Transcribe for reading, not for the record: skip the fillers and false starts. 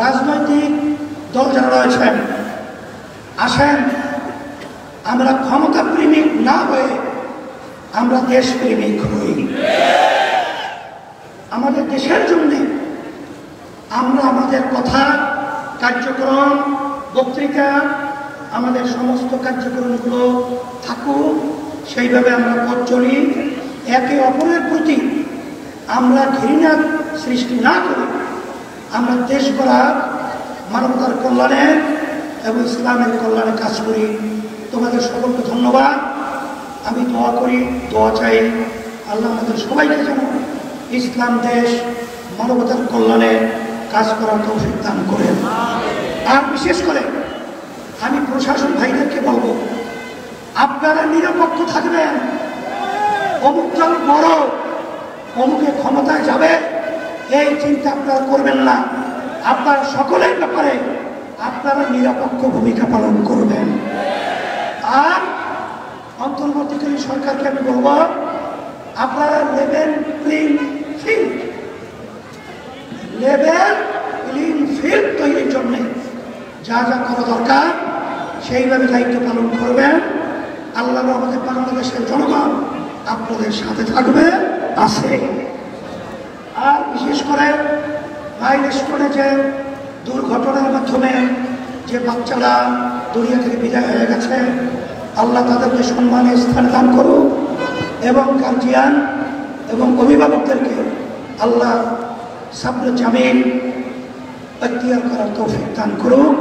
রাজনৈতিক দল যারা রয়েছেন, আসেন আমরা ক্ষমতা প্রেমিক না হয়ে আমরা দেশপ্রেমিক হই। আমাদের দেশের জন্যে আমরা আমাদের কথা, কার্যক্রম, বক্তৃতা, আমাদের সমস্ত কার্যক্রমগুলো থাকুক, সেইভাবে আমরা পথ চলি। একে অপরের প্রতি আমরা ঘৃণা সৃষ্টি না করে আমরা দেশ গড়া, মানবতার কল্যাণে এবং ইসলামের কল্যাণে কাজ করি। তোমাদের সকলকে ধন্যবাদ। আমি দোয়া করি, দোয়া চাই, আল্লাহ আমাদের সবাইকে যেন ইসলাম দেশ, মানবতার কল্যাণে কাজ করার তৌফিক দান করেন। আর বিশেষ করে আমি প্রশাসন ভাইদেরকে বলবো, আপনারা নিরপেক্ষ থাকবেন। অমুক দল বড়, অমুকে ক্ষমতায় যাবে, এই চিন্তা আপনারা করবেন না। আপনারা সকলের ব্যাপারে আপনারা নিরপেক্ষ ভূমিকা পালন করবেন। আর অন্তর্বর্তীকালীন সরকারকে আমি বলবো, আপনারা লেভেল প্লেইং ফিল্ড তৈরির জন্য যা যা করা দরকার সেইভাবে দায়িত্ব পালন করবেন। আল্লাহ আমাদের বাংলাদেশের জনগণ আপনাদের সাথে থাকবে, আছে। আর বিশেষ করে মাইলস্টোনে যে দুর্ঘটনার মাধ্যমে যে বাচ্চারা দুনিয়া থেকে বিদায় হয়ে গেছে, আল্লাহ তাদেরকে সম্মানের স্থান দান করুক এবং গার্জিয়ান এবং অভিভাবকদেরকে আল্লাহ সাবর জামিন এখতিয়ার করার তৌফিক দান করুক।